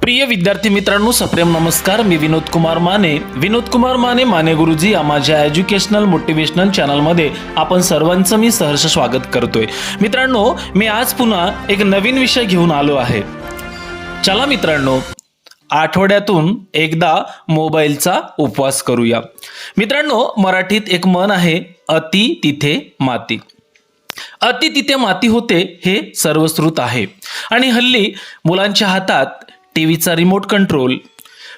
प्रिय विद्यार्थी मित्रांनो, सप्रेम नमस्कार. मी विनोदकुमार माने माने गुरुजी या माझ्या एज्युकेशनल मोटिवेशनल चॅनलमध्ये आपण सर्वांचं मी सहर्ष स्वागत करतोय. मित्रांनो, मी आज पुन्हा एक नवीन विषय घेऊन आलो आहे. चला मित्रांनो, आठवड्यातून एकदा मोबाईलचा उपवास करूया. मित्रांनो, मराठीत एक म्हण आहे, अति तिथे माती. अति तिथे माती होते हे सर्वश्रुत आहे. आणि हल्ली मुलांच्या हातात टीव्हीचा रिमोट कंट्रोल,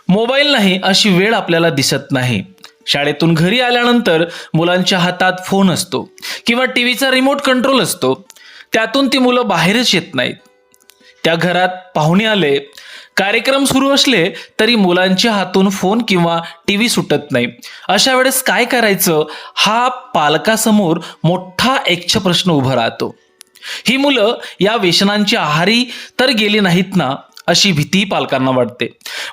मोबाईल नाही अशी वेळ आपल्याला दिसत नाही. शाळेतून घरी आल्यानंतर मुलांच्या हातात फोन असतो किंवा टीव्हीचा रिमोट कंट्रोल असतो. त्यातून ती मुलं बाहेरच येत नाहीत. त्या घरात पाहुणे आले, कार्यक्रम सुरू असले तरी मुलांच्या हातून फोन किंवा टीव्ही सुटत नाही. अशा वेळेस काय करायचं हा पालकासमोर मोठा एकच प्रश्न उभा राहतो. ही मुलं या व्यसनांच्या आहारी तर गेली नाहीत ना, अशी भीती पालकांना वाटते.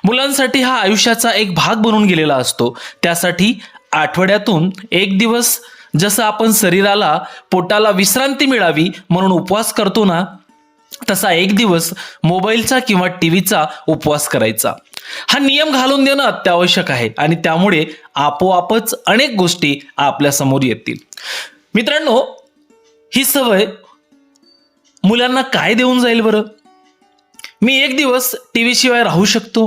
मुलांसाठी हा आयुष्याचा एक भाग बनून गेलेला असतो. त्यासाठी आठवड्यातून एक दिवस जसं आपण शरीराला, पोटाला विश्रांती मिळावी म्हणून उपवास करतो ना, तसा एक दिवस मोबाईलचा किंवा टीव्हीचा उपवास करायचा. हा नियम घालून देणं अत्यावश्यक आहे आणि त्यामुळे आपोआपच अनेक गोष्टी आपल्या समोर येतील. मित्रांनो, ही सवय मुलांना काय देऊन जाईल बरं? मी एक दिवस टीव्ही शिवाय राहू शकतो,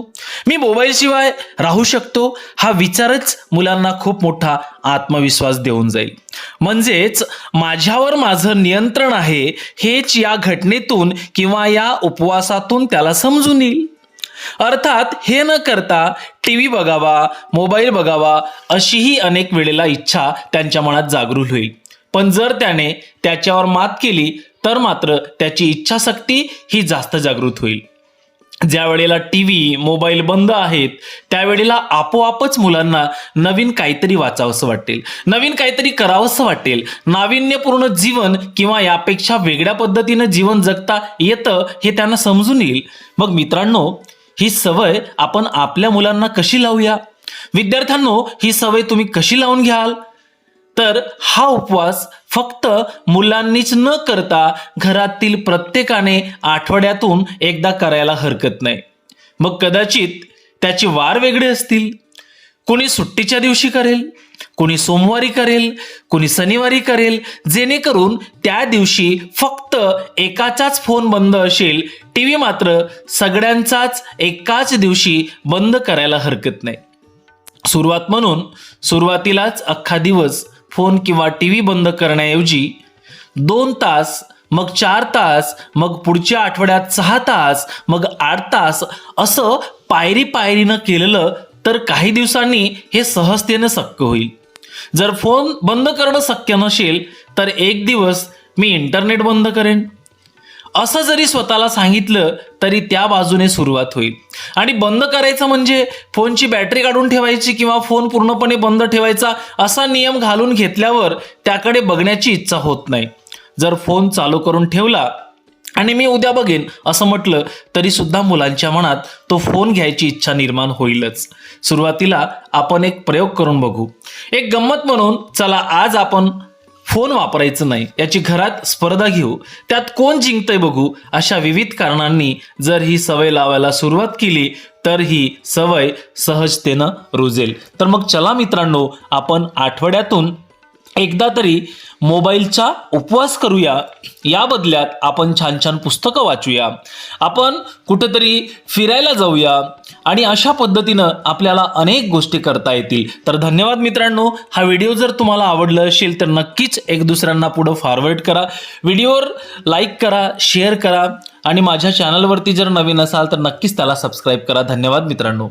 मी मोबाईल शिवाय राहू शकतो, हा विचारच मुलांना खूप मोठा आत्मविश्वास देऊन जाईल. म्हणजेच माझ्यावर माझं नियंत्रण आहे हेच या घटनेतून किंवा या उपवासातून त्याला समजून येईल. अर्थात हे न करता टीव्ही बघावा, मोबाईल बघावा अशीही अनेक वेळेला इच्छा त्यांच्या मनात जागृत होईल. पण जर त्याने त्याच्यावर मात केली तर मात्र त्याची इच्छाशक्ती ही जास्त जागृत होईल. ज्या वेळेला टीव्ही, मोबाईल बंद आहेत त्यावेळेला आपोआपच मुलांना नवीन काहीतरी वाचावंसं वाटेल, नवीन काहीतरी करावंसं वाटेल. नाविन्यपूर्ण जीवन किंवा यापेक्षा वेगळ्या पद्धतीनं जीवन जगता येतं हे त्यांना समजून येईल. मग मित्रांनो, ही सवय आपण आपल्या मुलांना कशी लावूया? विद्यार्थ्यांनो, ही सवय तुम्ही कशी लावून घ्याल? तर हा उपवास फक्त मुलांनीच न करता घरातील प्रत्येकाने आठवड्यातून एकदा करायला हरकत नाही. मग कदाचित त्याचे वार वेगळे असतील. कोणी सुट्टीच्या दिवशी करेल, कोणी सोमवारी करेल, कोणी शनिवारी करेल, जेणेकरून त्या दिवशी फक्त एकाचाच फोन बंद असेल, टीव्ही मात्र सगळ्यांचाच एकाच दिवशी बंद करायला हरकत नाही. सुरुवात म्हणून सुरुवातीलाच अख्खा दिवस फोन किंवा टीव्ही बंद करण्याऐवजी 2 तास, मग 4 तास, मग पुढच्या आठवड्यात 6 तास, मग 8 तास असं पायरीनं केलेलं तर काही दिवसांनी हे सहजतेनं शक्य होईल. जर फोन बंद करणं शक्य नसेल तर एक दिवस मी इंटरनेट बंद करेन असं जरी स्वतःला सांगितलं तरी त्या बाजूने सुरुवात होईल. आणि बंद करायचं म्हणजे फोनची बॅटरी काढून ठेवायची किंवा फोन पूर्णपणे बंद ठेवायचा असा नियम घालून घेतल्यावर त्याकडे बघण्याची इच्छा होत नाही. जर फोन चालू करून ठेवला आणि मी उद्या बघेन असं म्हटलं तरी सुद्धा मुलांच्या मनात तो फोन घ्यायची इच्छा निर्माण होईलच. सुरुवातीला आपण एक प्रयोग करून बघू. एक गंमत म्हणून चला आज आपण फोन वापरायचं नाही याची घरात स्पर्धा घेऊ, त्यात कोण जिंकतंय बघू. अशा विविध कारणांनी जर ही सवय लावायला सुरुवात केली तर ही सवय सहजतेनं रुजेल. तर मग चला मित्रांनो, आपण आठवड्यातून एकदा तरी मोबाईलचा उपवास करूया. या बदल्यात आपण छान छान पुस्तकं वाचूया, आपण कुठेतरी फिरायला जाऊया आणि अशा पद्धतीनं आपल्याला अनेक गोष्टी करता येतील. तर धन्यवाद मित्रांनो. हा व्हिडिओ जर तुम्हाला आवडला असेल तर नक्कीच एक दुसऱ्यांना पुढं फॉरवर्ड करा, व्हिडिओवर लाईक करा, शेअर करा आणि माझ्या चॅनलवरती जर नवीन असाल तर नक्कीच त्याला सबस्क्राईब करा. धन्यवाद मित्रांनो.